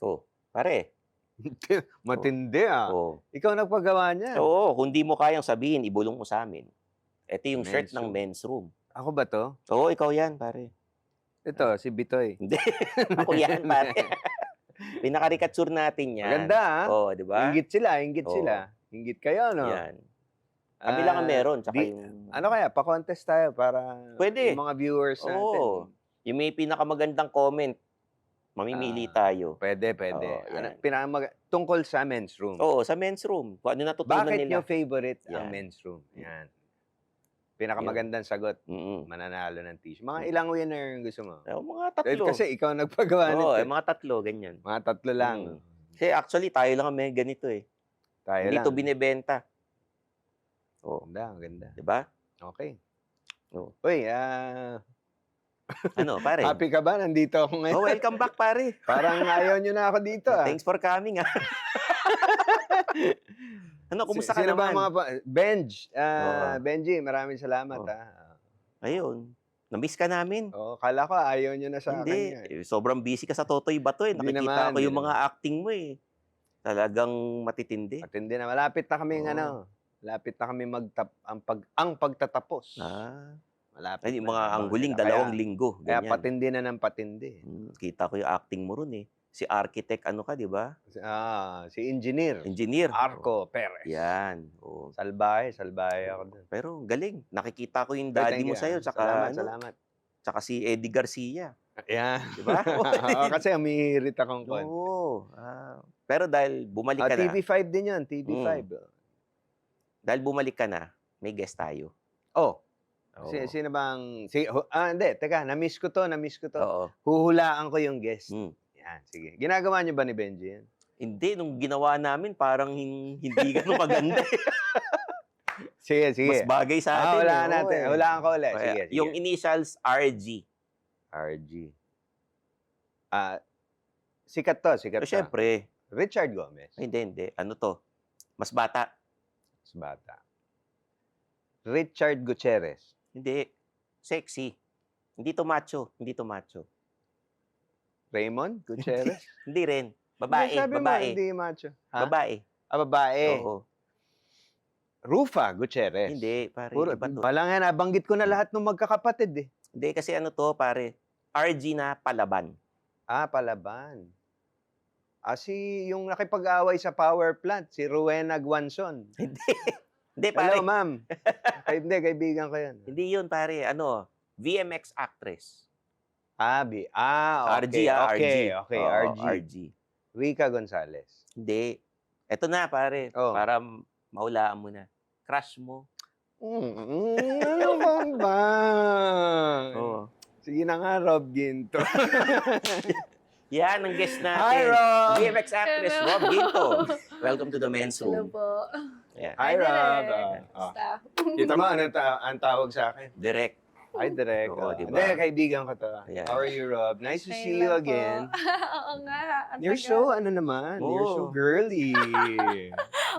Oh, pare. Matindi Oh. Ikaw nagpagawa niyan. Oo, kung di mo kayang sabihin, ibulong mo sa amin. Ito yung shirt Men's ng room. men's room. Ako ba to? Oo, ikaw yan, pare. Ito, si Bitoy. Hindi, ako yan, pare. Pinakarikatsure natin yan. Maganda, Oo, di ba? Inggit sila. Oo. Inggit kayo, no? Yan. Kami lang ang meron, tsaka di, yung... Ano kaya, pa-contest tayo para Pwede. yung mga viewers natin. Oo. Yung may pinakamagandang comment, mamimili tayo. Pwede. Oo, Tungkol sa men's room. Oo, sa men's room. Kung ano natutunan Bakit nila. nyo favorite Yan. ang men's room? Yan. Pinakamagandang sagot. Mananalo ng t-shirt. Mga ilang winner yung gusto mo? Mga tatlo. Kasi ikaw nagpagawa nito. Mga tatlo, ganyan. Mga tatlo lang. Kasi actually, tayo lang ang may ganito eh. Tayo Hindi lang. ito binibenta. Oo. Ganda. Diba? Okay. Oo. Uy, ano, pare? happy ka ba? Nandito ako ngayon. Oh, welcome back, pare. Parang ayaw nyo na ako dito. Thanks for coming, Ano, kumusta ka Sino naman? ba Benj. Benji, maraming salamat. Ayun. Na-miss ka namin. Kala ko ayaw nyo na sa Hindi. akin. Sobrang busy ka sa Totoy Bato eh. Hindi Nakikita naman, ko yung hindi mga acting mo eh. Talagang matitindi. Matindi na. Malapit na kami malapit na kami ang pagtatapos. Malapit Ay, na. mga ang huling 2 linggo. Kaya Ganyan. patindi na ng patindi. Kita ko yung acting mo ron eh. Si architect, ano ka, di ba? Si engineer. Engineer. Arco Perez. Yan. Salbahe ako dun. Pero galing. Nakikita ko yung daddy mo sa'yo. Tsaka, Salamat. Tsaka si Eddie Garcia. Yan. Di ba? Kasi umihirit akong konti. Oo. Pero dahil bumalik ka na. TV5 din yun. TV5. Dahil bumalik ka na, may guest tayo. Sino bang... Hindi. Teka, na-miss ko to. Oo. Huhulaan ko yung guest. Yan, sige. Ginagawa niyo ba ni Benji yan? Hindi, nung ginawa namin, parang hindi ganun kaganda. Sige. Mas bagay sa atin. Hulaan natin. Hulaan ko ulit. Sige. Yung initials, RG. RG. Sikat to. So, syempre. Richard Gomez. Hindi. Ano to? Mas bata. Mas bata. Richard Gutierrez. Hindi. Sexy. Hindi to macho. Raymond Gutierrez? Hindi rin. Babae. Sabi mo, hindi macho. Babae. Babae. Oo. Rufa Gutierrez. Hindi, pare. Iba to. Walang yan. Nabanggit ko na lahat ng magkakapatid eh. Hindi, kasi ano to, pare. RG na Palaban. Palaban. Yung nakipag-away sa power plant, si Rowena Guanzon. Hindi, pare. Hello, ma'am. Kaibigan ko yan. Hindi yun, pare. VMX actress. Okay. RG. RG. Rica Gonzalez. Hindi. Ito na, pare. Para maulaan mo na. Crush mo. Ano ba? Sige na nga, Rob Ginto. Yan ang guest natin. Hi, Rob! VMX actress, Hello. Rob Ginto. Welcome to the men's Hello room. po. Yeah. Hi, Rob. Staff. Kita mo, ang tawag sa akin? Direct. Hi, Direk. Oo, diba? Hindi, kaibigan ko to. Yeah. How are you, Rob? Nice to see you Ayun lang po. again. Oo nga. You're so, you're so girly.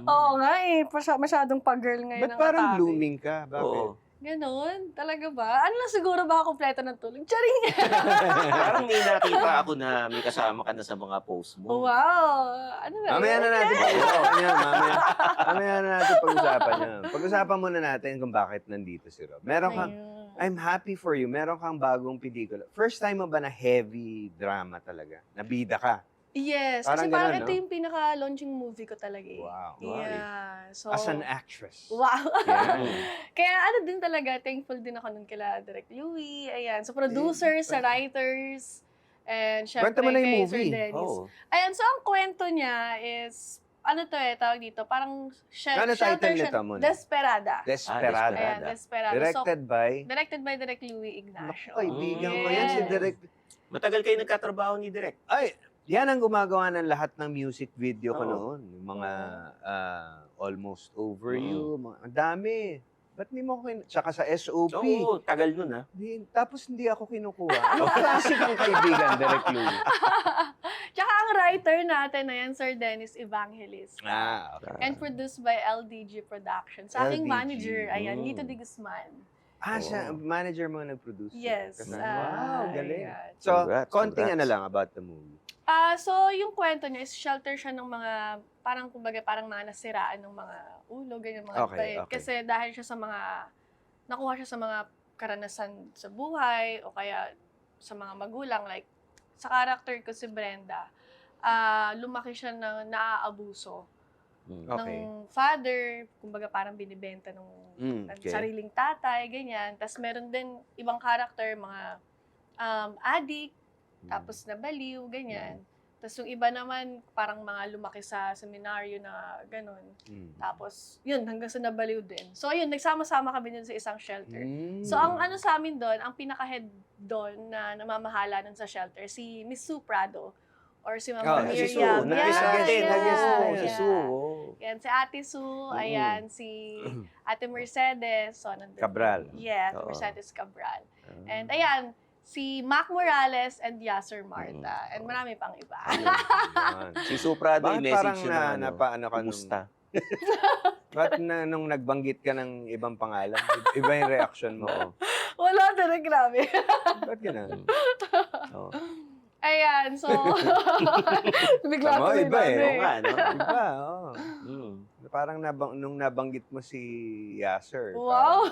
Oo nga eh. Masyadong pag-girl ngayon Ba't ang parang atake. blooming ka? Bakit? Oo. Ganon? Talaga ba? Ano lang siguro ba kompleto ng tulog? Charing! Parang may nakita ako na may kasama ka na sa mga post mo. Wow! Ano ba Mamaya yun? na natin pag-usapan yan. Mamaya na natin pag-usapan yan. Pag-usapan muna natin kung bakit nandito si Rob. Meron kang, Ayun. I'm happy for you. Meron kang bagong pelikula. First time mo ba na heavy drama talaga? Nabida ka? Yes. Parang Kasi parang ganun, ito no? yung pinaka-launching movie ko talaga eh. Wow. Yeah. So, As an actress. wow. Yeah. Kaya ano din talaga, thankful din ako nun kila Direct Louie, ayan. So producers, sa writers, and syempre Kwento mo na yung kay movie. Sir Dennis. Oo. Ayan, so ang kwento niya is, ano to tawag dito, parang Ano title nito muna? Desperada. Desperada. Ayan, Desperada. Directed by? Direct Louie Ignacio. Kaibigan ko yan si Yes. Direk. Matagal kayo nagkatrabaho ni Direk. Ay, yan ang gumagawa ng lahat ng music video ko noon. Yung mga Almost Over You. Ang dami. Ba't hindi mo ko tsaka sa SOP. Oo, tagal nun Tapos hindi ako kinukuha. Ano klase kang kaibigan, Direk Louie? Tsaka ang writer natin na yan, Sir Dennis Evangelista. Okay. And produced by LDG Productions. Sa aking LDG. manager, ayan, Lito de Guzman. Siya, manager mo nag-produce. Yes. Wow, galing. Ayan. So, Congrats, konting congrats. ano lang about the movie. So yung kwento niya is shelter siya ng mga, parang kumbaga parang mga nasiraan ng mga ulo, ganyan mga Okay, bait. okay. Kasi dahil siya sa mga, nakuha siya sa mga karanasan sa buhay o kaya sa mga magulang. Like, sa character ko si Brenda, lumaki siya ng naaabuso Okay. ng father, kumbaga parang binibenta ng Okay. sariling tatay, ganyan. Tapos meron din ibang character, mga addict, tapos nabaliw, ganyan. Tapos yung iba naman, parang mga lumaki sa seminaryo na gano'n. Tapos, yun, hanggang sa nabaliw din. So, ayun, nagsama-sama kami dun sa isang shelter. So, ang ano sa amin doon, ang pinaka-head doon na namamahala nun sa shelter, si Miss Sue Prado. Or si Mama Si Sue. Miriam. Nag-guest mo. Si yeah. Sue. Yan, si Ate Sue, ayan, si Ate Mercedes. So, nandun. Cabral. Yeah, Ate Mercedes Cabral. And ayan, si Mac Morales and Yasser Marta. And marami pang iba. Si Suprado, Bakit yung parang message na napaano ka nung... kumusta? Ba't nung nagbanggit ka ng ibang pangalan, iba yung reaction mo? Wala talaga, grabe. Ba't ganun? Oo. Ayan, so... Bigla Tama, tuloy iba eh. namin. Oo nga, no? Iba, oo. Mm. Parang nung nabanggit mo si Yasser. Wow!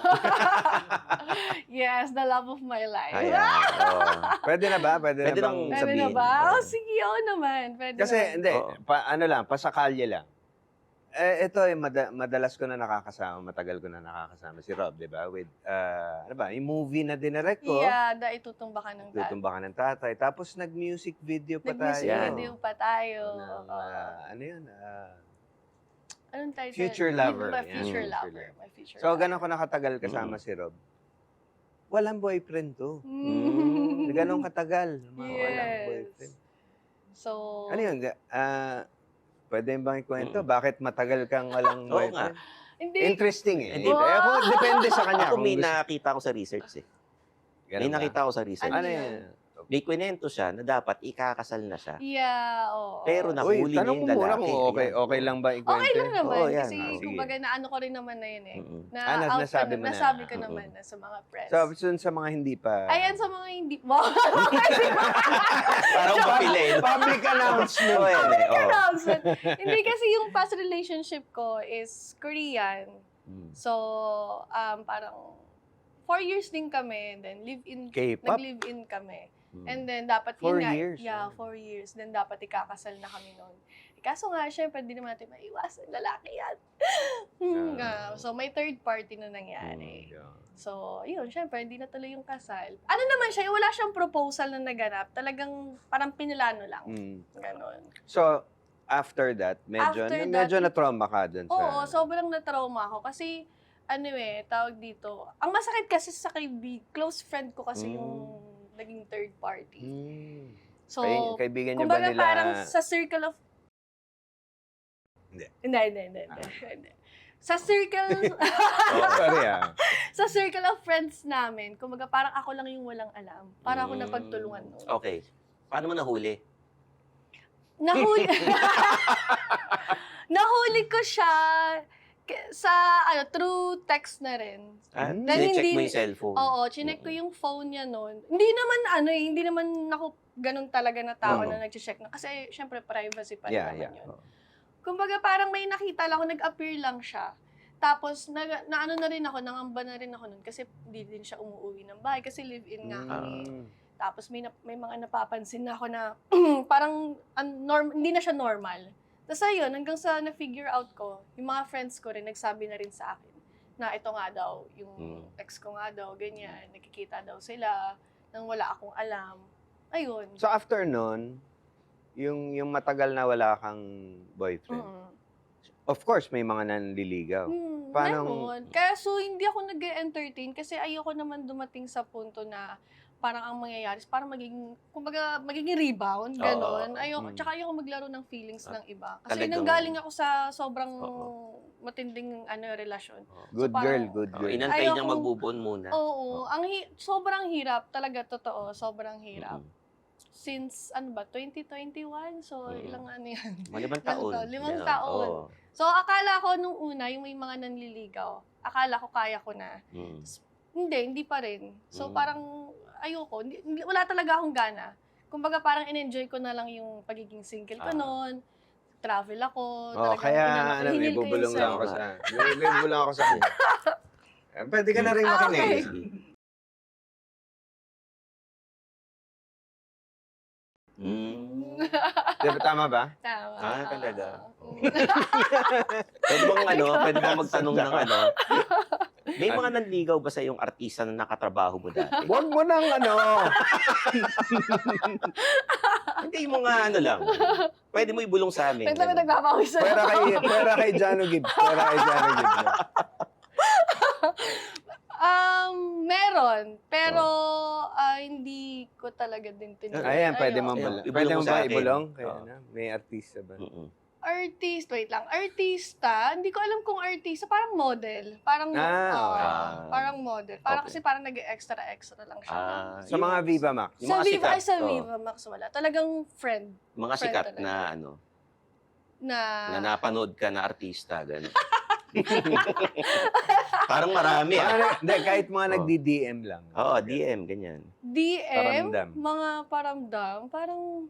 Yes, the love of my life. Ayan. Oo. Pwede na ba? Pwede Pwede na bang nang Pwede na sabihin. ba? Oo. Oh, sige, oo naman. Pwede Kasi, naman. hindi. Oo. Ano lang, pasakalye lang. Ito madalas ko na nakakasama, matagal ko na nakakasama si Rob, di ba? With, ano ba, yung movie na dinirect ko. Yeah, Itutumba Ka ng Tatay. Tutumba Ka ng Tatay. Tapos nag-music video pa tayo. Nag-music Yan. video pa tayo. Ng, Oo. ano yun? Anong title? Future Lover. My Yan, Future Future Lover. Lover. My Future So, Lover. ganun ko nakatagal kasama si Rob. Walang boyfriend to. Mm. Ganun katagal. Walang Yes. boyfriend. So, Ano yun? Pwede bang ikwento? Bakit matagal kang walang Oo boyfriend? hindi. Interesting eh. Hindi. Ako, depende sa kanya. Ako kung may gusto- nakita ko sa research eh. Ganun May ba? nakita ko sa research. Ano Ano yan? May kwento siya na dapat ikakasal na siya. Yeah, oo. Pero Uy, nahuli niya tanong yung mo muna lalaki. kung okay Ayan. lang ba ikwento? Okay lang naman. Oo, yan. Kasi, Sige. kumbaga, naano ko rin naman na yun eh. Mm-mm. Na-out nasabi ko mo na. nasabi ko Mm-mm. naman na sa mga press. So, sa mga hindi pa... Ayan, sa mga hindi... Wow! Parang papilin. Public announcement. Oo, yan eh. Oo. Announcement. Hindi kasi yung past relationship ko is Korean. Mm. So, parang 4 years din kami. Then, K-pop? nag-live-in kami. Mm. And then, dapat 4 yun nga, years, Yeah, 4 years. Then, dapat ikakasal na kami noon. Kaso nga, syempre, di naman natin maiwasan. Lalaki yan. So, may third party na nangyari. So, yun, syempre, hindi na tuloy yung kasal. Ano naman siya, wala siyang proposal na naganap. Talagang parang pinilano lang. Ganon. So, after that, medyo na-trauma ka dun sa... Oo, sobrang na-trauma ako. Kasi, tawag dito. Ang masakit kasi sa close friend ko kasi yung naging third party. So, Kaibigan niyo ba kumbaga nila... parang sa circle of... Hindi. Hindi. Sa circle... Sorry sa circle of friends namin, kumbaga parang ako lang yung walang alam. Para ako napagtulungan nun. Okay. Paano mo nahuli? Nahuli... Nahuli ko siya sa, through text na rin. Then Then check hindi- mo yung cellphone. Oo, chinek ko yung phone niya noon. Hindi naman ako ganun talaga na tao na nag-check na. Kasi, syempre, privacy pa rin naman yun. Kumbaga, parang may nakita lang ako, nag-appear lang siya. Tapos, naano na rin ako, nangamba na rin ako noon kasi hindi din siya umuwi ng bahay kasi live-in nga kami. Tapos, may mga napapansin na ako na parang hindi na siya normal. Tapos, ayun, hanggang sa na-figure out ko, yung mga friends ko rin, nagsabi na rin sa akin na ito nga daw, yung ex ko nga daw, ganyan, nakikita daw sila, nang wala akong alam. Ayun. So, after nun, yung matagal na wala kang boyfriend, of course, may mga nanliligaw. Meron. Kaya hindi ako nag-entertain kasi ayoko naman dumating sa punto na parang ang mangyayari is parang magiging rebound, gano'n. Tsaka ayoko maglaro ng feelings ng iba. Kasi Talagang- nanggaling ako sa sobrang matinding relasyon. Good So, parang- girl. Inantay niyang Ayoko- mag-move on muna. Oo. Sobrang hirap. Talaga, totoo. Sobrang hirap. Since, 2021? So, ilang yan? Mga 5 taon. 5 Yan. taon. Oo. So, akala ko nung una, yung may mga nanliligaw, akala ko kaya ko na. Hindi pa rin. So, parang ayoko. Wala talaga akong gana. kumbaga parang in-enjoy ko na lang yung pagiging single ko noon. Travel ako. Oh, talagang kaya hinil ko yung ibubulong lang ako sarili. ibubulong ako sa kanya. Pwede ka na rin makinig. Okay. Di ba, tama ba? Tama. Talaga. Pwede bang magtanong ng may mga nanligaw ba sa yung artista na nakatrabaho mo dati? Huwag mo nang Hindi, yung mga lang. Pwede mo ibulong sa amin. Wait lang, nagpapawisan Pwera kay Jano Gibbs. Pwera kay Jano Gibbs. Meron. Pero hindi ko talaga din tinuloy. Ayan, pwede mo Ibulong sa akin. ibulong? Oo. May artista ba? Wait lang. Artista, hindi ko alam kung artista, parang model. Parang, parang model. Parang Okay. kasi parang nag-extra lang siya. Sa mga Viva Max. Yung Sa mga Viva, sikat, sa Viva Max, wala. Talagang friend. Mga Friend sikat talaga. na napanood ka na artista, gano'n. Parang marami Hindi, kahit mga nagdi-DM lang. Oo, DM, ganyan. DM, Paramdam. mga paramdam, parang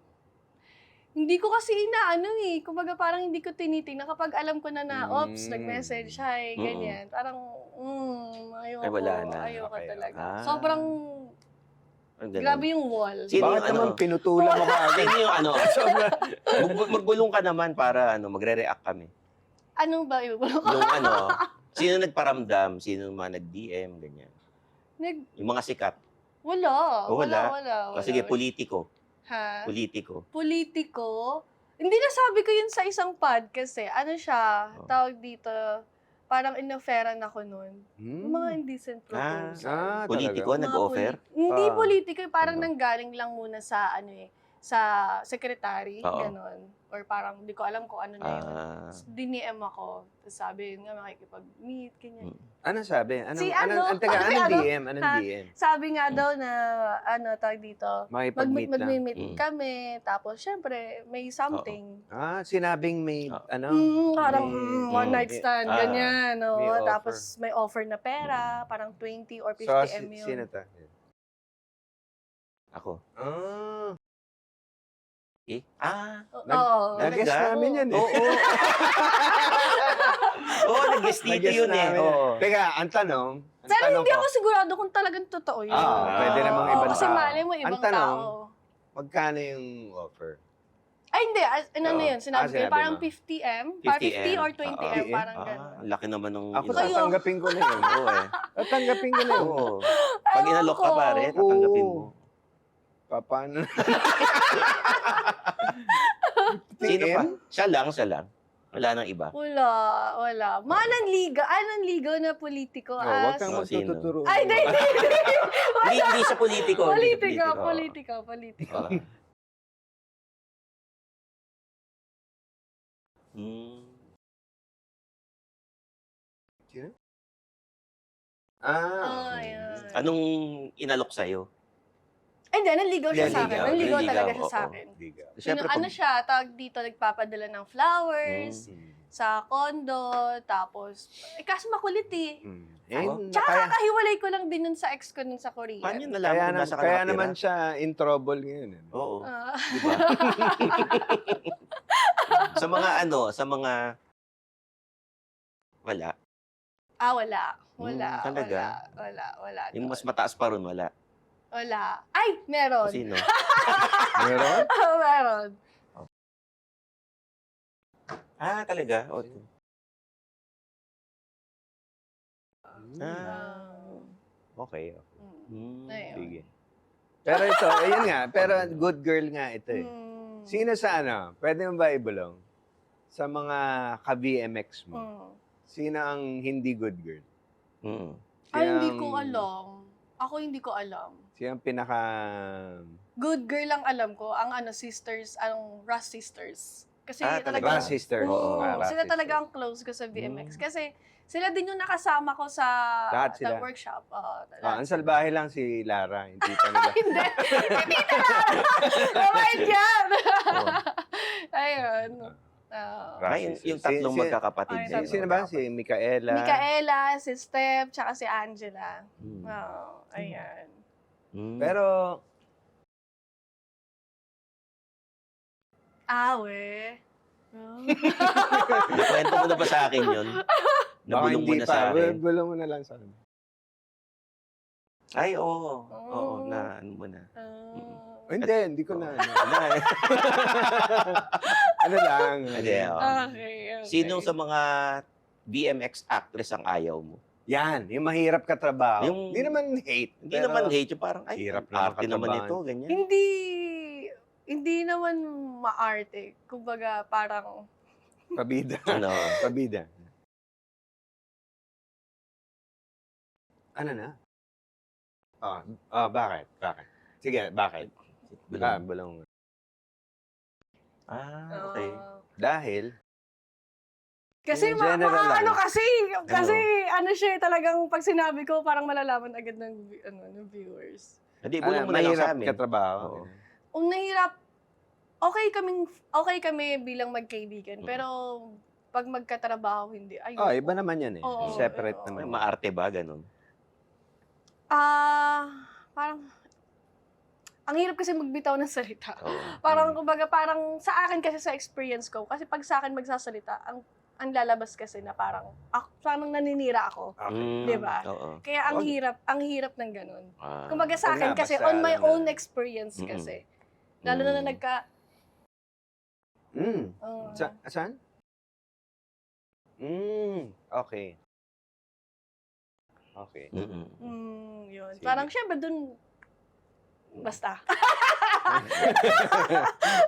hindi ko kasi kumbaga parang hindi ko tinitingnan kapag alam ko na ops, nag-message, hi, ganyan. Parang, ayoko. Ay, wala na. Ayoko Okay. talaga. Sobrang, Ganun. grabe yung wall. Sino Bakit yung naman pinutulan mo ka agad? Sino yung magbulong ka naman para magre-react kami. Ano ba yung Yung sino nagparamdam, sino mga nag-DM, ganyan. Yung mga sikat. Wala. Oh, wala. Wala. Sige, politiko. Ha? Politiko. Politiko? Hindi nasabi ko yun sa isang podcast eh. Ano siya, tawag dito, parang inoferan ako nun. Yung mga indecent proposal. Politiko, talaga? nag-offer? Hindi Ah. politiko, parang Ano? nanggaling lang muna sa sa secretary, Oo. ganon. Or parang, hindi ko alam kung ano na yun. Diniem ako. Tapos sabi yun nga, makikipag-meet, ganyan. Ano sabi? Si ano? Anong Ano? DM? Anong Ha? DM? Sabi nga daw na, tawag dito, Makipag-meet lang. mag-meet kami. Tapos, syempre, may something. Sinabing may, Parang may- one night stand, ganyan. No? may offer. Tapos, may offer na pera, parang 20 or 50 So, M yun. sino to? Ako. Oo. Nag-guess Talaga? namin yan eh. Oo. Oo, nag-guest dito Nag-guess yun eh. namin Oo. Teka, ang tanong Pero hindi ko, ako sigurado kung talagang totoo yun. pwede namang Oo, ibang kasi tao. mali mo, ibang Ang tanong, tao. magkano yung offer? Ay, hindi. Ano Oo. yun? Sinabi ko, Sinabi parang mo. 50M? 50M. 50 or 20M, Oo. parang gano'n. Laki naman ng Ako Kayo. tatanggapin ko na yun. Oo eh. Tatanggapin ko na yun. Oo. Pag Ewan inalok ka ko. pare, tatanggapin mo. Paano? Sino pa? Siya lang. Wala nang iba. Wala. Nanligaw na politiko Huwag kang Oh, sino? magtuturo. Ay, hindi. Hindi sa politiko. Politiko. Sino? Yun. Anong inalok sa'yo? Ay, hindi. Nanligaw siya sa akin. Nanligaw, Nanligaw talaga nanligaw, siya sa oo. akin. Siyempre, Ano siya, tawag dito, nagpapadala ng flowers sa condo, tapos, kaso makulit eh. Tsaka kakahiwalay ko lang din nun sa ex ko nun sa Korea. paano yun nalaman kung nasa ka Kaya nakatira? naman siya in trouble ngayon. Oo. Ah. Diba? sa mga wala. Wala. Talaga? Wala. Yung mas mataas pa ron, wala. Wala. Ay, meron. O sino? Meron? Meron. Talaga? O. Okay. Ayun. Sige. Pero ito, ayun nga. Pero good girl nga ito eh. Sino sa pwede mo ba ibulong? Sa mga ka-VMX mo, sino ang hindi good girl? Hindi ko alam. Ako hindi ko alam. Sino ang pinaka... Good girl lang alam ko. Ang sisters, ang Russ sisters. Kasi talaga? Russ sister. Oo. Russ Sila sister. talaga ang close ko sa VMX. Kasi sila din yung nakasama ko sa Lahat sila. workshop. Ang salbahe lang si Lara, yung tita nila. Hindi. Hindi talaga. Mabait yan. Ayun. Yung tatlong magkakapatid. Ay, sa'yo. Sino ba? Si Micaela? Micaela, si Steph, tsaka si Angela. Ayan. Pero we. Oh. Kwento mo na ba sa akin yun? Baka Nabulong mo hindi na sa pa. akin. Bulong mo na lang sa akin. Ay, oo. Oo, na ano mo na. Hindi ko na. Wala eh. Ano lang. Hindi, oo. Okay. Sino sa mga BMX actress ang ayaw mo? Yan, yung mahirap katrabaho. Yung- Hindi naman hate. Hindi naman hate, yung parang, ay, Hirap ang naman arte naman katrabahan. ito, ganyan. Hindi naman maarte. Kumbaga, parang, Pabida. Ano? Pabida. Ano na? Bakit? Bakit? Sige, bakit? Bulong. Okay. Dahil, kasi In general lang. ano kasi ano siya talagang pag sinabi ko parang malalaman agad ng viewers. Hindi, bulong mo na lang mahirap sa amin. katrabaho. Oo. Ang nahirap, okay kami bilang magkaibigan, pero pag magkatrabaho hindi. Ayun. Iba naman yan eh. Oo, Separate oo. May naman. maarte ba, ganun? Parang ang hirap kasi magbitaw ng salita. Oo. Parang kumbaga parang sa akin kasi sa experience ko kasi pag sa akin magsasalita ang lalabas kasi na parang parang naninira ako. Mm, Di ba? Oo. Kaya ang Wag. hirap ng ganun. Ah. Kumbaga sa Wag akin na, kasi basta on my alam na. own experience Mm-mm. kasi. Lalo na nagka Saan? Okay. Okay. yun. Sige. Parang syempre dun basta.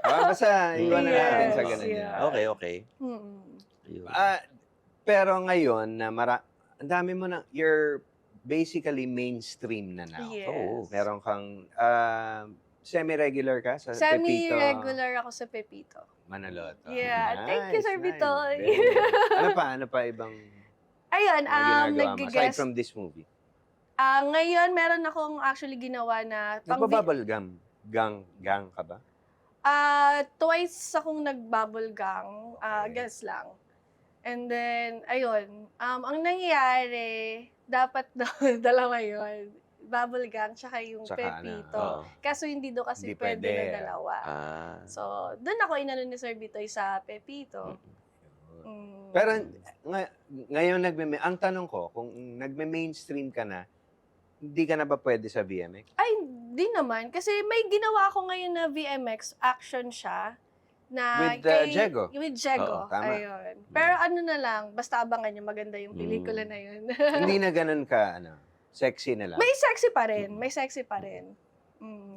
Basta iwan na natin sa Yes, ganun. yeah. Okay, okay. Mm. Ayun. Pero ngayon, na ang dami mo na, you're basically mainstream na now. Yes. Oo. Meron kang semi-regular ka sa Pepito Semi-regular ako sa Pepito. Manaloto. Yeah. Thank you, Sir Bitoy. Very good. Ano pa ibang Ayun, mga ginagawa mo? Aside nag-guest. from this movie. Ngayon, meron akong actually ginawa na Nagpa-bubble gum. Gang ka ba? twice akong nag-bubble gang, guess lang. And then, ayun, ang nangyayari, dapat dalawa yun. Bubble gang, tsaka yung Tsaka Pepito. Oo. Kaso hindi do kasi Hindi pwede pwede. na dalawa. So, doon ako inano ni Sir Bitoy sa Pepito. Pero ngayon ang tanong ko, kung nagme-mainstream ka na, hindi ka na ba pwede sa BMX? Ay, di naman. Kasi may ginawa ko ngayon na VMX, action siya. Na With Diego? With Diego, Oo, tama. ayun. Pero ano na lang, basta abangan nyo, maganda yung pelikula na yun. Hindi na ganun ka, sexy na lang. May sexy pa rin, may sexy pa rin.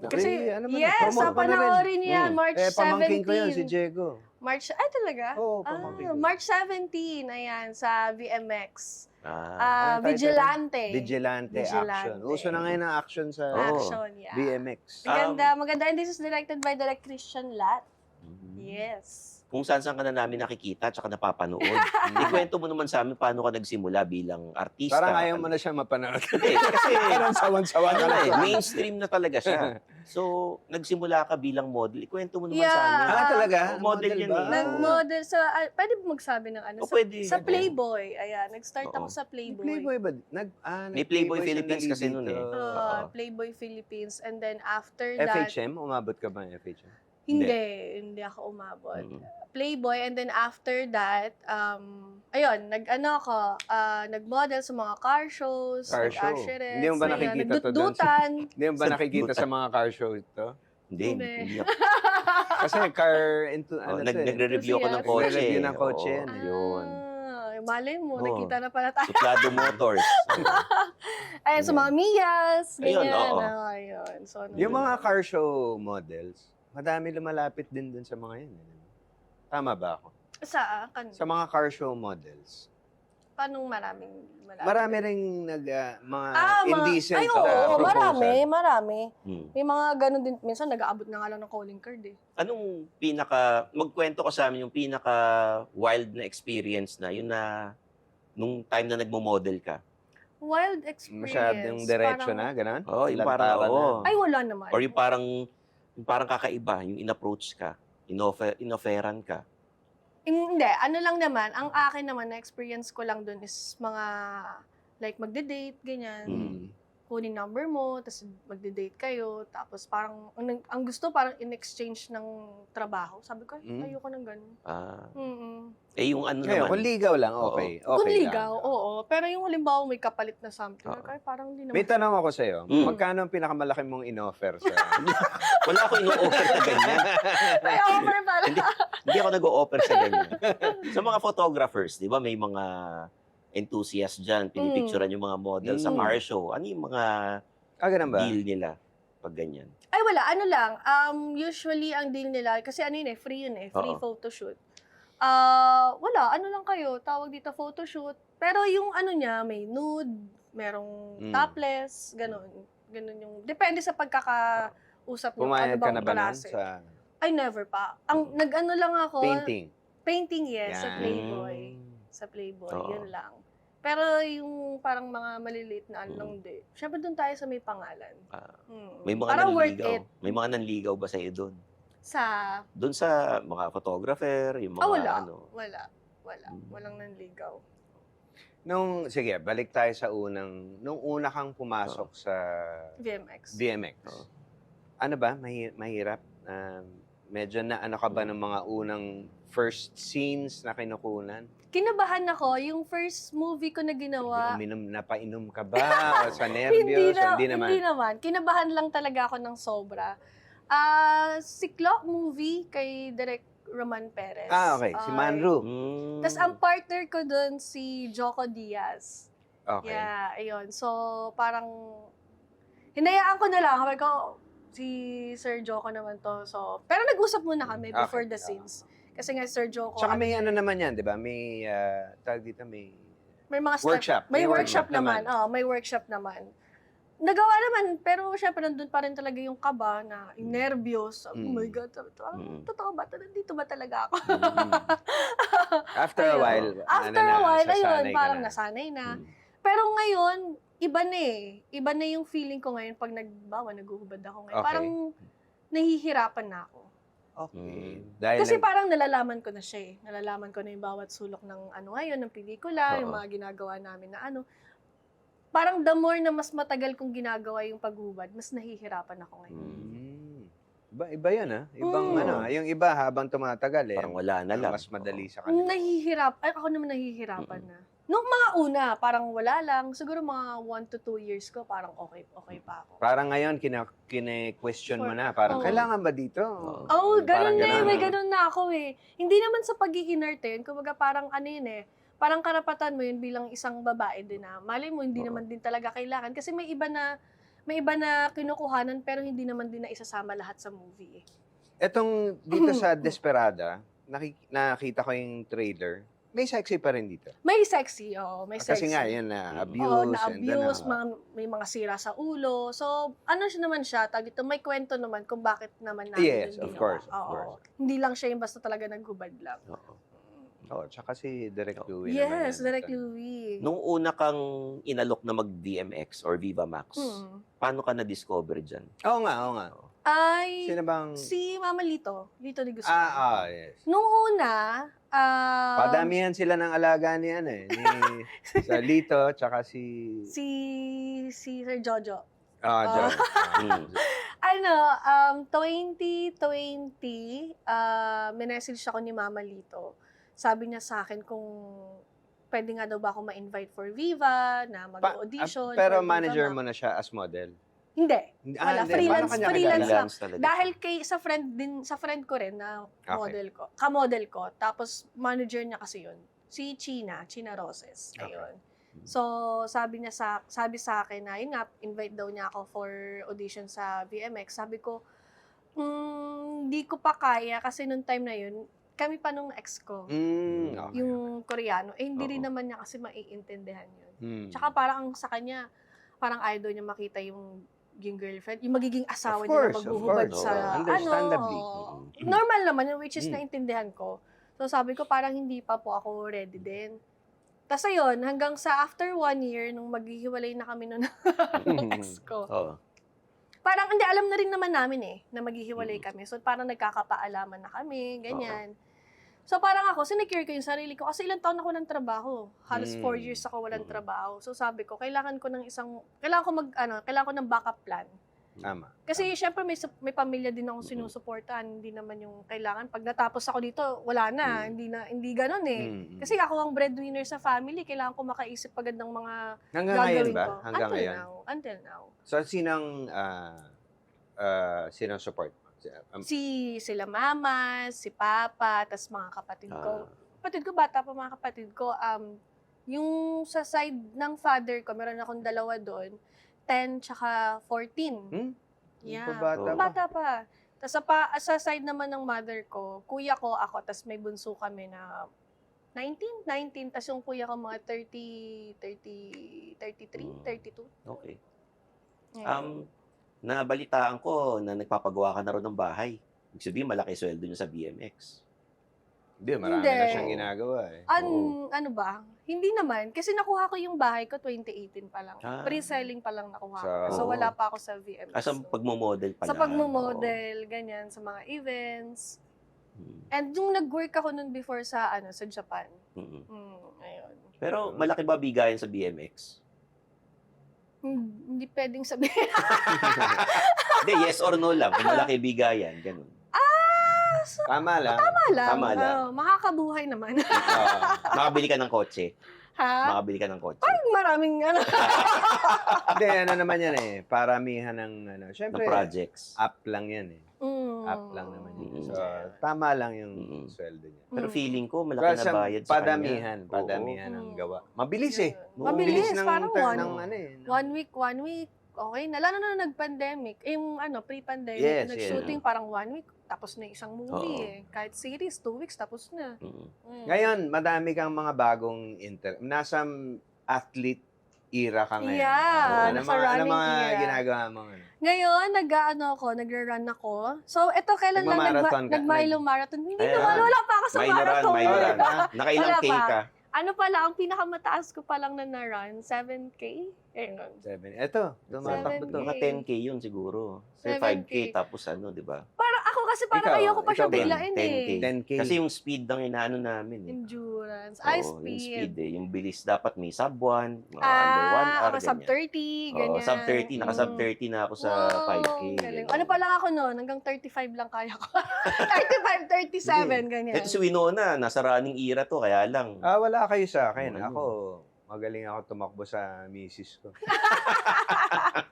Kasi, ano ba na? yes, Promote sa mo na rin. panoorin niya, March 17. Pamangkin ko yun, si Diego. March, ay talaga? Oo, pamangkin ko. March 17, ayan, sa VMX. Anong title? Vigilante. Vigilante action. Uso na ngayon ang action sa Action, yeah. BMX. Maganda. And this is directed by Direct Christian Lat. Yes. Kung saan ka na namin nakikita at napapanood. Ikwento mo naman sa amin paano ka nagsimula bilang artista. Parang ayaw mo na siya mapanood. Hindi, kasi Parang sawan-sawan ano ka na na eh, mainstream na talaga siya. So, nagsimula ka bilang model. Ikwento mo naman sa amin. Talaga? Model yan ba? eh. Nag-model sa, pwede ba magsabi ng ano? O, pwede. Sa Playboy. Ayan, nag-start Oo. ako sa May Playboy. Playboy ba? May Playboy siya Philippines kasi dito. nun eh. Oo. Playboy Philippines. And then after that, FHM? Umabot ka ba ng FHM? hindi ako umabot. Mm. Playboy, and then after that, ayun, nag-model sa mga car shows, Car show. nag-usherettes, Hindi mo ba ganyan, nakikita to dun? nagdudutan. Hindi mo ba nakikita sa mga car show ito? Hindi. Hindi. Hindi. Kasi car into Nagre-review ako ng kotse. Nagre-review ng kotse Oo, yan. Yun. Malay mo, Oo. nakita na pala tayo. Suplado Motors. Ayun, sa mga Miyas, Ayun, ganyan. oo. Ayun. So, Yung mga car show models, madami lumalapit din dun sa mga yan. Tama ba ako? Sa mga car show models. Paano maraming Marami ring mga indecent Ay, oo, proposal. marami. Hmm. May mga ganun din. Minsan, nag-aabot na nga lang ng calling card eh. Anong magkwento ko sa amin yung pinaka wild na experience na, yun na, nung time na nagmo-model ka? Wild experience. Masyadong diretso Parang- na, gano'n? Oo, yung parang, Lantaran oo. na. Ay, wala naman. Or yung parang kakaiba, yung in-approach ka, in-offeran ka. Hindi, ano lang naman, ang akin naman na experience ko lang dun is mga, like, magde-date, ganyan. Mm. kunin number mo, tapos magde-date kayo, tapos parang, ang gusto parang in-exchange ng trabaho. Sabi ko, ay, ayoko ng ganun. Yung ano Ngayon, naman. kung ligaw lang, okay. Kung Okay ligaw, lang. oo. Pero yung halimbawa may kapalit na something, Oo. kaya parang hindi naman. May tanong ako sa'yo. Mm. Magkano ang pinakamalaki mong in-offer sa... Wala ako ino-offer na ganyan. May offer pala. Hindi ako nag-o-offer sa ganyan. Sa mga photographers, di ba, may mga enthusiast dyan, pinipicturean yung mga model sa car show. Ano yung mga Ganun ba? deal nila pag ganyan? Ay, wala. Ano lang. Usually, ang deal nila, kasi ano yun free yun free Oo. photoshoot. Wala. Ano lang kayo, tawag dito photoshoot. Pero yung ano niya, may nude, merong topless, ganun. Ganun yung, depende sa pagkakausap ng Pumayag ka na ba nun klase. sa Ay, never pa. Ang nag-ano lang ako, painting? painting, yes, sa Yan. Playboy. Sa Playboy, Oo. yun lang. Pero yung parang mga maliliit na ano, hindi. Siyempre doon tayo sa may pangalan. May mga Parang worth nanligaw. it. May mga nanligaw ba sa'yo doon? Sa, Doon sa mga photographer, yung mga wala. ano. Wala. Walang nanligaw. Sige, balik tayo sa nung una kang pumasok sa VMX. VMX. Oo. Ano ba? Mahirap? Medyo na ano ka ba ng mga unang first scenes na kinukunan? Kinabahan ako, yung first movie ko na ginawa. Napainom ka ba? O sa nervyos? Hindi naman. Hindi naman. Kinabahan lang talaga ako ng sobra. Si Clock movie kay Direk Roman Perez. Okay. Si Manru. Tapos ang partner ko doon si Joko Diaz. Okay. Yeah, ayun. So, parang, hinayaan ko na lang. Sabi ko, si Sir Joko naman to. So, pero nag-usap muna kami before the scenes. Kasi nga, Sir Joko. Saka may ano naman yan, di ba? May, tawag dito, may mga workshop. May May workshop workshop naman. naman. Oo, may workshop naman. Nagawa naman, pero syempre nandun pa rin talaga yung kaba na yung nervyos. Oh my God, totoo ba? Dito ba talaga ako? After a while, After a while, ayun, nasasanay ka parang na. nasanay na. Pero ngayon, iba na eh. Iba na yung feeling ko ngayon pag naghuhubad ako ngayon. Okay. Parang nahihirapan na ako. Okay. Dahil Kasi parang nalalaman ko na siya eh. Nalalaman ko na yung bawat sulok ng ano ngayon, ng pelikula, yung mga ginagawa namin na ano. Parang the more na mas matagal kong ginagawa yung paghubad, mas nahihirapan ako ngayon. Iba yun Ibang yung iba habang tumatagal Parang wala na lang. Mas madali sa kanila. Ako naman nahihirapan na. Nung mga una, parang wala lang. Siguro mga 1 to 2 years ko, parang okay pa ako. Parang ngayon, kine-question mo na. Parang, kailangan ba dito? Ganun na ganun. may ganun na ako eh. Hindi naman sa pag-i-entertain, kumbaga parang ano yun eh, parang karapatan mo yun bilang isang babae din na. Malay mo, hindi naman din talaga kailangan. Kasi may iba na kinukuhanan pero hindi naman din na isasama lahat sa movie eh. Etong dito sa Desperada, nakita ko yung trailer. May sexy pa rin dito. May sexy, may sexy. Kasi nga, yun na abuse. Oo, na-abuse, may mga sira sa ulo. So, ano siya naman siya, may kwento naman kung bakit naman namin Yes, yung of ginawa. course, of Oo. course. Hindi lang siya yung basta talaga naghubad lang. Tsaka si Direk Louie Yes, naman. Direk Louie. Nung una kang inalok na mag-DMX or Viva Max, paano ka na-discover dyan? Oo nga. Ay, Sino bang... si Mama Lito de Guzman. Yes. Nung una, Padamihan sila ng alaga ni sa Lito, tsaka si Sir Jojo. John. 2020, minessage ako ni Mama Lito. Sabi niya sa akin kung pwede nga daw ba ako ma-invite for Viva, na mag-audition. Pero for Viva manager Max. mo na siya as model? Hindi. Wala, freelance lang. Freelance talaga. Dahil sa friend ko rin na model ko, ka-model ko, tapos manager niya kasi yun. Si China Roses. Ayun. So, sabi sa akin na, yun nga, invite daw niya ako for audition sa VMX. Sabi ko, hindi ko pa kaya kasi nung time na yun, kami pa nung ex ko, yung Koreano, hindi rin naman niya kasi maiintindihan yun. Tsaka parang sa kanya, parang idol niya makita yung girlfriend, yung magiging asawa niya na maghuhubad sa understandably. Normal naman, which is naintindihan ko. So sabi ko, parang hindi pa po ako ready din. Tapos ayun, hanggang sa after 1 year, nung maghihiwalay na kami nun ng ex ko, parang hindi, alam na rin naman namin na maghihiwalay kami. So parang nagkakapaalaman na kami, ganyan. So parang ako, sinecure ko yung sarili ko kasi ilang taon ako ng trabaho. Halos 4 Mm. years ako walang Mm. trabaho. So sabi ko, kailangan ko ng backup plan. Tama. Kasi syempre may pamilya din akong sinusuportahan, hindi naman yung kailangan pag natapos ako dito, wala na, hindi ganoon eh. Mm. Kasi ako ang breadwinner sa family, kailangan ko makaisip agad ng mga Hanggang ngayon gagawin ba? ko. Hanggang ngayon? Until now. So, sinang support mo? Sila mama, si papa, tas mga kapatid ko. Kapatid ko, bata pa mga kapatid ko. Yung sa side ng father ko, meron akong dalawa doon, 10 tsaka 14. Yeah. Bata pa. Bata pa. Tas sa side naman ng mother ko, kuya ko, ako, tas may bunso kami na 19, tas yung kuya ko mga 33, 32. Okay. Ayun. Nabalitaan ko na nagpapagawa ka na rin ng bahay. Ibig sabihin, malaki sweldo niyo sa BMX. Hindi, marami Hindi. na siyang ginagawa eh. Ano ba? Hindi naman. Kasi nakuha ko yung bahay ko 2018 pa lang. Ah. Pre-selling pa lang nakuha ko. So, So, wala pa ako sa VMS. Sa pagmo-model pala. Sa pagmo-model, ganyan, sa mga events. And yung nag-work ako nun before sa Japan. Ayun. Pero malaki ba bigayan sa BMX? Hindi pwedeng sabihin. Hindi, yes or no lang. Kung malaki bigayan, ganun. Tama lang. Tama lang. Makakabuhay naman. Makabili ka ng kotse. Ha? Makabili ka ng kotse. Maraming Hindi, naman yan eh. Paramihan ng, Ng syempre, projects. up lang yan eh. Up lang naman yun. So, tama lang yung sweldo niya. Pero feeling ko, malaki Kasi na bayad sa kanya. padamihan ang gawa. Mabilis eh. Mabilis, ng parang ng 1 week. Okay na. Lalo na nag-pandemic. Yung pre-pandemic, Yes, nag-shooting parang 1 week. Tapos na isang movie eh. Kahit series, 2 weeks, tapos na. Ngayon, madami kang mga bagong nasa athlete era ka ngayon. Yeah, Ano nasa mga running era. ginagawa mo? Ngayon, nagra-run ako. So, ito, kailan lang Nagma-marathon ka? nag-Milo Marathon. Hindi Ayan. naman, wala pa ako sa marathon. May run. Nakailang Wala K pa. ka? Ano pala, ang pinakamataas ko pa lang na-run, 7K. Ayun. 7. Ito, tumatakbo to. 7K. Mga 10K yun siguro. Or 7K. 5K tapos di ba? Ako kasi parang Ikaw, ayoko pa siya ikaw ba? biglain 10K. eh. 10K. Kasi yung speed ang inaano namin eh. Endurance. Oo, yung speed eh. Yung bilis dapat may sub 1, mga under 1 hour, Ako sub ganyan. 30, ganyan. Sub 30. Naka-sub 30 na ako sa 5K. Galing. ganyan. Ano pa lang ako noon, hanggang 35 lang kaya ko. 35, 37, ganyan. Ito si Winona, nasa running era to, kaya lang. Wala kayo sa akin. Ano? Ako, magaling ako tumakbo sa misis ko.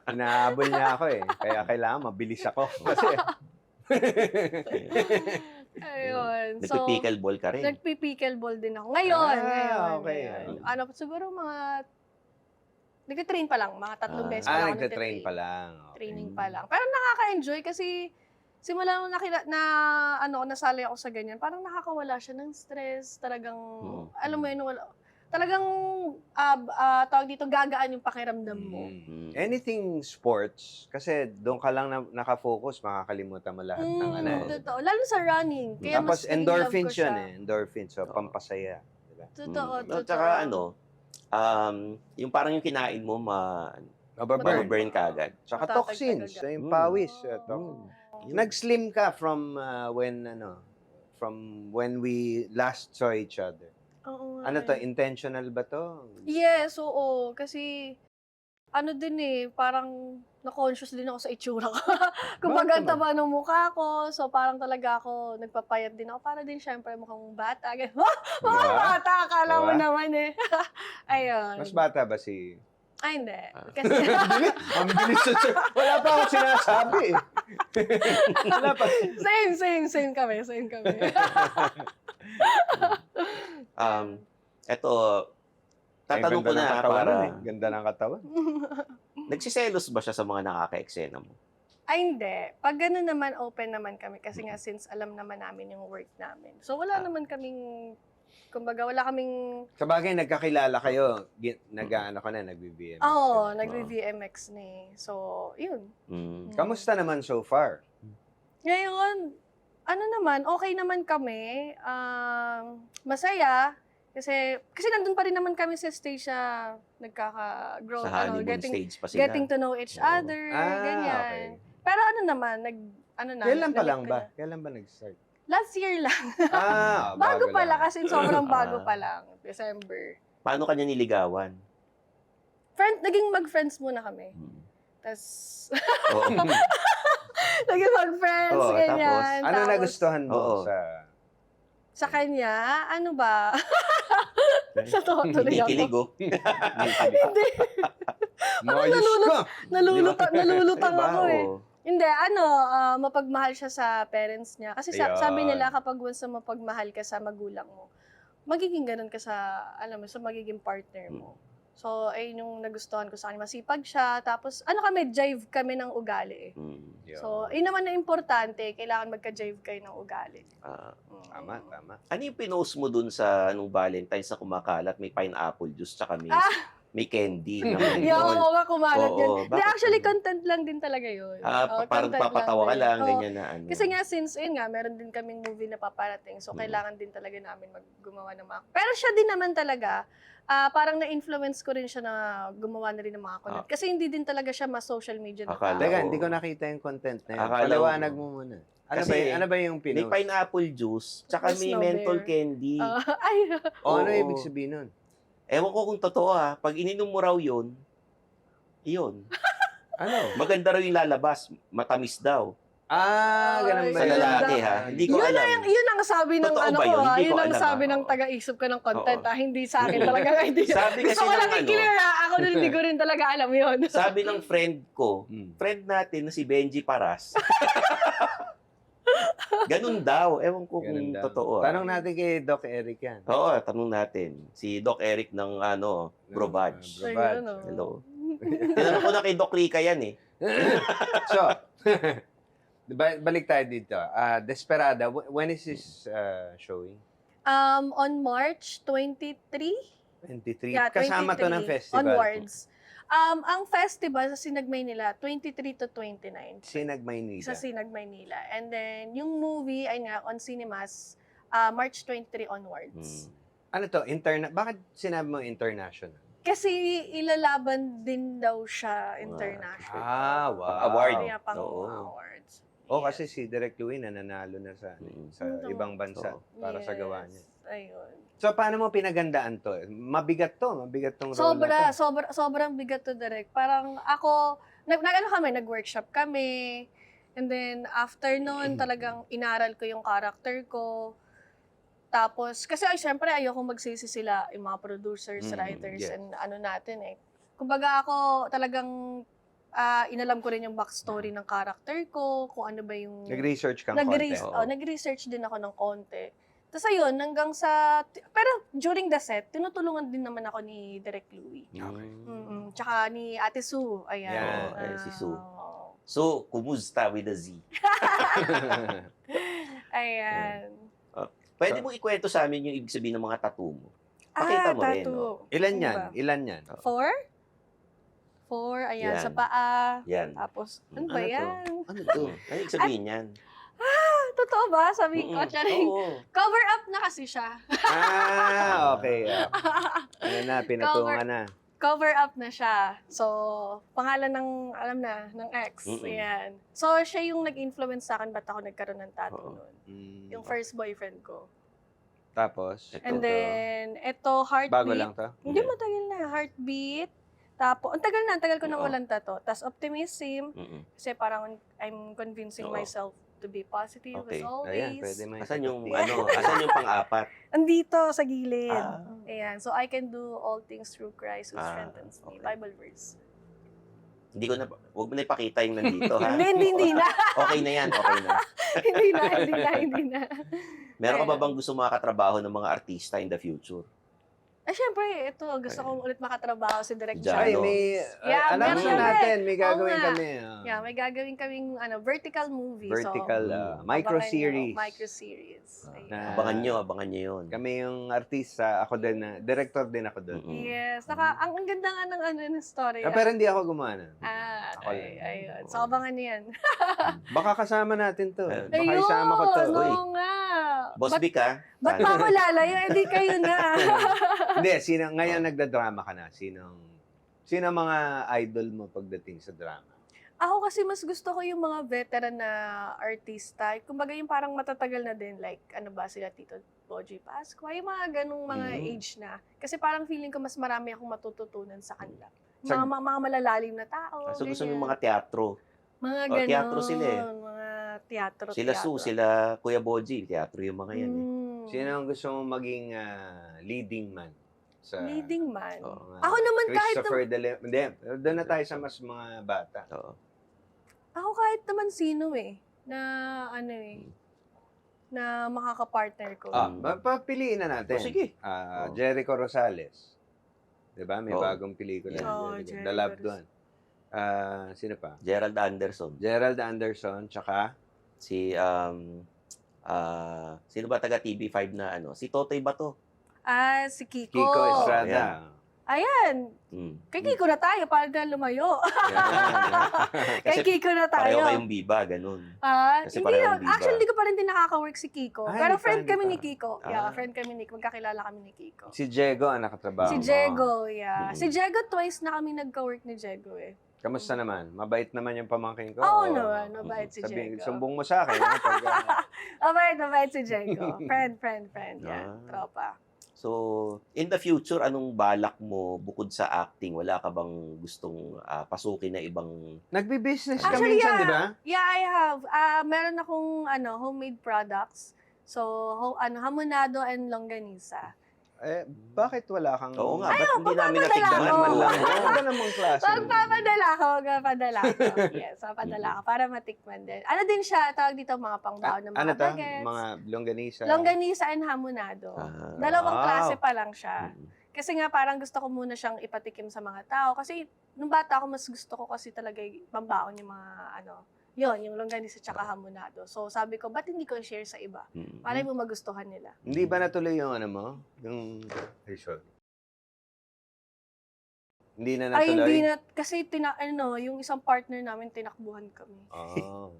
Hinahabol niya ako eh. Kaya kailangan mabilis ako. Kasi, Ayun. So, Nagpipickleball ka rin. nagpipickleball din ako. Ngayon. okay. Ano, siguro mga, nagtitrain pa lang, mga 3 beses pa lang ako nagtitrain pa lang. Okay. Training pa lang. Pero nakaka-enjoy kasi simula nung nasali ako sa ganyan, parang nakakawala siya ng stress, talagang, alam mo yun, talagang, tawag dito, gagaan yung pakiramdam mo. Anything sports, kasi doon ka lang nakafocus, makakalimutan mo lahat ng Totoo. Lalo sa running. Kaya Tapos mas endorphins nilove ko yun siya. Endorphins. So, pampasaya. Diba? Totoo. At saka yung parang yung kinain mo, ma-burn ka agad. Tsaka Matatag toxins. agad. So, yung pawis. Yun. Nag-slim ka from when we last saw each other. Oo nga Ano to? eh. Intentional ba to? Yes, oo. Kasi, din parang na-conscious din ako sa itsura ko. Kumbaga, ang taba ng mukha ko. So, parang talaga ako, nagpapayat din ako. Para din, syempre, mukhang bata. Mukhang bata, akala mo Diba? naman eh. Ayun. Mas bata ba si... Ay, hindi. Kasi, Ang bilis sa... Wala pa akong sinasabi eh. Wala pa. same kami. Eto, tatanong ko na para, Ganda ng katawan. nagsiselos ba siya sa mga nakaka-eksena mo? ay, hindi. Pag gano'n naman, open naman kami. Kasi nga, since alam naman namin yung work namin. So, wala naman kaming, kumbaga, wala kaming... Sabagay, nagkakilala kayo. Nag-BBMX. Oo, nag-VMX na eh. So, yun. Kamusta naman so far? Ngayon, okay naman kami. Masaya. Kasi nandun pa rin naman kami sa stage na nagkaka-grow. Sa honeymoon stage pa sila. Getting to know each other. Ganyan. Okay. Pero naman, Kailan pa lang nag-like ba? ko na. Kailan ba nag-start? Last year lang. Bago Bago pala lang. kasi sobrang bago Ah. pa lang. December. Paano kanya niligawan? Naging mag-friends muna kami. Hmm. Tapos, Oo. naging mag-friends, Oo, ganyan. Ano Tapos, nagustuhan mo Oo. sa kanya, ano ba? Sa tuloy Hindi ako. kilig, oh. Hindi. Mayos ka! Nalulutang Diba? ako eh. Oo. Hindi, mapagmahal siya sa parents niya. Kasi sabi Ayun. nila, kapag once na mapagmahal ka sa magulang mo, magiging ganun ka sa, alam mo, sa magiging partner mo. So, ayun yung nagustuhan ko sa kanya. Masipag siya. Tapos, jive kami ng ugali eh. Hmm. So, yun naman na importante. Kailangan magka-jive kayo ng ugali. Ah. Tama. Ano yung pinost mo dun sa Valentine's na kumakalat? May pineapple juice tsaka may candy na Yung menthol. oo nga, kumalat Oo, yun. Hindi, bakit actually, ano? content lang din talaga yun. Oo, Parang content papatawa ka lang, Oo. ganyan na ano. Kasi nga, since yun nga, meron din kaming movie na paparating. So, kailangan din talaga namin gumawa ng mga... Pero siya din naman talaga, parang na-influence ko rin siya na gumawa na rin ng mga content. Kasi hindi din talaga siya mas-social media na Akala tao. Teka, Oo. hindi ko nakita yung content na yun. Akala ko- Paliwanag mo muna. Ano ba yung May pinost? pineapple juice, tsaka May may snow menthol bear. candy. Ay, Ano Oo. ibig sabihin nun? Ewan ko kung totoo Pag ininom mo raw yun. Ano? Maganda raw yung lalabas. Matamis daw. Ganun ba Sa Ay, yun? lalaki Hindi ko yun alam. yun ang sabi ng Totoo ano ba ko yun? Hindi yun ko ang alam, sabi ng Oo. taga-isip ko ng content Oo. Hindi sa akin talaga hindi. Sabi kasi Gusto ko ng lang i-clear ako din hindi ko rin talaga alam yun. Sabi ng friend ko, friend natin na si Benji Paras. Ganun daw. Ewan ko Ganun kung daw. totoo. Tanong natin kay Doc Eric yan. Oo, tanong natin. Si Doc Eric ng Brovage. Brovage. Ayun, oh. Hello. Tinanong ko na kay Doc Rica yan eh. So, balik tayo dito. Desperada, when is this showing? On March 23? 23? Yeah, Kasama to ng 23 festival. onwards. Ang festival sa Sinag Maynila, 23 to 29. Sinag Maynila. Sa Sinag Maynila. And then, yung movie, ay nga, on cinemas, March 23 onwards. Ano to? Bakit sinabi mo international? Kasi ilalaban din daw siya international. Wow. Award. Kaya pang Oo. awards. Kasi si Direk Louie nananalo na sa ibang bansa para sa gawa niya. Ayun. So, paano mo pinagandaan to? Mabigat tong role na to. Sobrang bigat to direct. Parang ako, nag-workshop kami. And then, after nun, talagang inaral ko yung character ko. Tapos, kasi syempre, ayoko magsisi sila, yung mga producers, writers, yes. and ano natin eh. Kumbaga ako, talagang inalam ko rin yung backstory ng character ko, kung ano ba yung... Nag-research kang Nag-research, content. nag-research din ako ng konti. Tapos ayun, hanggang sa... Pero during the set, tinutulungan din naman ako ni Direk Louie. Okay. Tsaka ni Ate Sue. Ayan. Yeah, si Sue. Oo. So, kumusta with the Z? Ayan. Pwede mo ikwento sa amin yung ibig sabihin ng mga tattoo mo? Pakita mo rin, tattoo. Ilan Ano yan? ba? Ilan yan? 4? Ayan, Yan. sa paa. Yan. Tapos, ano Ano ba to? yan? Ano to? Ano ibig sabihin yan? Totoo ba? Sabi ko, charing. Oo. Cover up na kasi siya. Okay. Ano na, pinatungan na. Cover up na siya. So, pangalan ng, alam na, ng ex. Ayan. So, siya yung nag-influence sa akin ba't ako nagkaroon ng tattoo nun. Yung first boyfriend ko. Tapos? And then, ito, Heartbeat. Bago lang to? Hindi matagal na. Heartbeat. Tapos, ang tagal ko nang Oo. walang tattoo. Tapos, Optimism. Mm-mm. Kasi parang I'm convincing Oo. myself to be positive Okay. as always. Ayan, pwede mo Asan yung, ipagpapit. asan yung pang-apat? Andito, sa gilid. Ah. Ayan. So, I can do all things through Christ who strengthens me. okay. Bible verse. Hindi ko na, huwag mo na ipakita yung nandito, ha? Hindi na. Okay na yan, okay na. hindi na. Meron ka ba bang gusto makatrabaho ng mga artista in the future? Syempre, ito, gusto ko ulit makatrabaho si Direk Diyan. Ay, Jano. may... Yeah, alam meron na natin, may Oo gagawin nga. kami. Yeah, may gagawin kaming vertical movie. Vertical, So, micro-series. Micro-series. Ayan. Na- Abangan nyo yun. Kami yung artista, ako din, director din ako doon. Mm-mm. Yes. Ang ganda nga ng story. Pero hindi ako gumana. Okay. Ako lang. Ayun. So, abangan niyan. Baka kasama natin to. Ayun. Baka isama ko to. Uy. Oo nga. Boss Vic, ha? Ba't pa ako lalayo? Hindi kayo na. Hindi, ngayon nagda-drama ka na? Sino mga idol mo pagdating sa drama? Ako kasi mas gusto ko yung mga veteran na artista. Kumbaga yung parang matatagal na din, like ano ba sila, Tito Boji Pascua, yung mga ganung mga age na. Kasi parang feeling ko mas marami akong matututunan sa kanila. Mga malalalim na tao. So gusto mo ganyan. yung mga teatro. Mga Oh, ganon. teatro sila eh. Mga teatro. Sila Sue, sila Kuya Boji, teatro yung mga yan eh. Sino ang gusto mong maging leading man? Sa Leading man. mga Ako naman kahit Christopher de Leon. Hindi, doon na tayo sa mas mga bata. Oo. Ako kahit naman sino eh. Na ano eh. Na makakapartner ko. Papiliin na natin. Oh, sige. Jericho Rosales. 'Di ba? May Oo. bagong pelikula. Oo, Jericho. Jericho The Loved One. Sino pa? Gerald Anderson. Gerald Anderson, tsaka Si, sino ba taga TV5 na ano? Si Totoy Bato. Si Kiko. Kiko Estrada. Ayan. Kay Kiko na tayo para na lumayo. Kay Kasi Kiko na tayo. pareho kayong biba, ganun. Kasi Hindi parehong na, biba. actually, hindi ko pa rin din nakaka-work si Kiko. Ay, Pero hindi pa, friend hindi kami pa. ni Kiko. Yeah, friend kami ni magkakilala kami ni Kiko. Si Diego ang nakatrabaho Si mo. Jego, yeah. Mm. Si Jego, twice na kami nagka-work ni Jego eh. Kamusta naman? Mabait naman yung pamangkin ko? Oo O, naman, mabait si sabi- Jego. Sumbong mo sa akin. Mabait si Jego. Friend. Yan, tropa. So, in the future, anong balak mo bukod sa acting? Wala ka bang gustong pasukin na ibang... Nagbi-business ka Actually, minsan, di ba? Yeah, I have. Meron akong homemade products. So, hamonado and longganisa. Bakit wala kang... Oo nga, ba't hindi namin papapadala natignan ako. man lang? Ano namang klase? Magpapadala ko. Yes, papadala ko para matikman din. Ano din siya, tawag dito mga pangbaon ng mga Ano to? bagets. Mga longganisa? Longganisa and hamonado. Dalawang Wow. klase pa lang siya. Kasi nga parang gusto ko muna siyang ipatikim sa mga tao. Kasi nung bata ako, mas gusto ko kasi talaga pambaon yung mga yung longganisa tsaka hamonado. So sabi ko, ba't hindi ko i-share sa iba? Malay mo magustuhan nila. Hindi ba natuloy yung ano mo? Yung... Ay, sorry. Hindi na natuloy? Ay, hindi na. Kasi yung isang partner namin, tinakbuhan kami. Oh.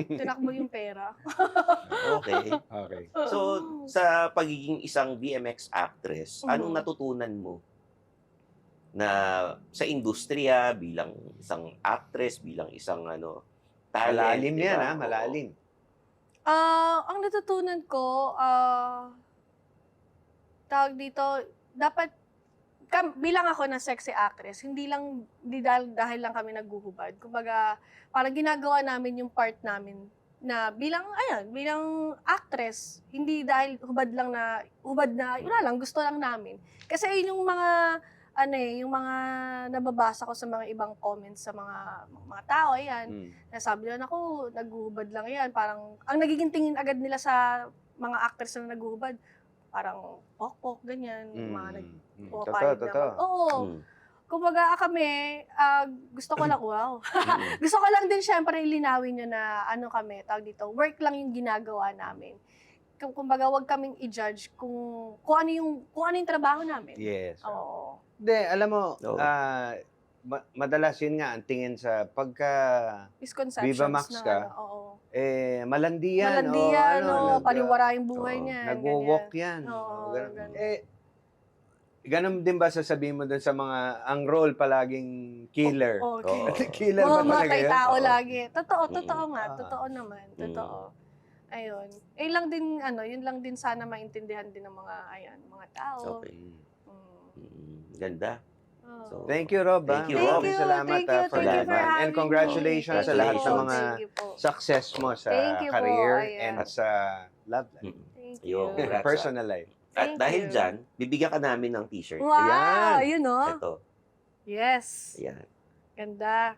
Tinakbo yung pera. Okay. Okay. So, sa pagiging isang BMX actress, anong natutunan mo na sa industriya bilang isang actress, bilang isang talent? Malalim yan, diba? malalim. Ang natutunan ko, tawag dito, dapat, bilang ako na sexy actress, hindi dahil lang kami naghuhubad. Kumbaga, parang ginagawa namin yung part namin na bilang actress, hindi dahil hubad na, yun lang, gusto lang namin. Kasi yung mga, yung mga nababasa ko sa mga ibang comments sa mga tao, ayan, nasabi nila, ako, naghuhubad lang yan. Parang, ang nagiging tingin agad nila sa mga actress na naghuhubad, parang pok-pok, ganyan, mga Totoo. Oo. Kumbaga kami, gusto ko lang, gusto ko lang din syempre ilinawin nyo na kami, tawag dito, work lang yung ginagawa namin. Kumbaga, wag kaming i-judge kung ano yung trabaho namin. Yes. Oo. Hindi, alam mo, Oo. madalas yun nga, ang tingin sa pagka Misconceptions Viva Max na, ka, Malandi malandi yan. yan, paliwara yung buhay niyan. Nagwo-walk yan. Oo, Ganun. ganun. Ganun din ba sasabihin mo dun sa mga, ang role palaging killer? Okay. Killer ba talaga Mamatay yun? tao Oo. lagi. Totoo nga. Ah. Totoo naman. Totoo. Ayun. Lang din, yun lang din sana maintindihan din ng mga tao. Okay. Ganda. Oh. So, Thank you, Rob. Thank you, Maraming Rob. salamat Thank you for for that. having And me. congratulations Thank sa lahat you. ng mga Thank you po. success mo sa Thank you po, career ayan. and sa love life. Thank Yo, you. congrats, Personal life. At Thank dahil you. dyan, bibigyan ka namin ng t-shirt. Wow, Ayan. yun no? Ito. Yes. Ayan. Ganda.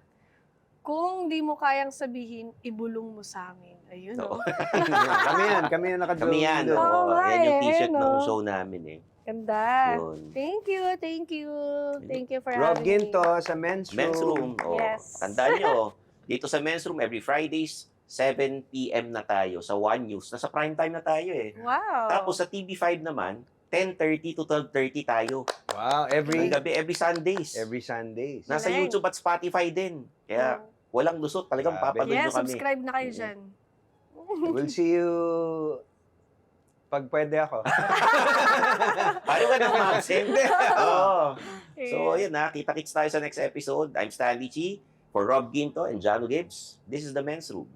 Kung di mo kayang sabihin, ibulong mo sa amin. Ayun no? Oo. kami yan nakadrawing Kami yan. doon. Oo Oo. nga Ayan yung eh, t-shirt no? ng show namin eh. Ganda. Yun. Thank you. Thank you for Rob having Ginto me. sa Men's Men's Room. Oh. Yes. Tandaan nyo, dito sa Men's Room, every Fridays, 7 p.m. na tayo sa One News. Nasa prime time na tayo eh. Wow. Tapos sa TV5 naman, 10:30 to 12:30 tayo. Wow, Every gabi, every Sundays. every Sundays. Nasa Galing. YouTube at Spotify din. Kaya walang lusot. Talagang Grabe. papanood nyo Yes, kami. subscribe na kayo dyan. We'll see you pag pwede ako. Paano ka na Maxim? Oo. Yeah. So, yun na. Kita-kits tayo sa next episode. I'm Stanley Chi For Rob Ginto and Jano Gibbs, this is the Men's Room.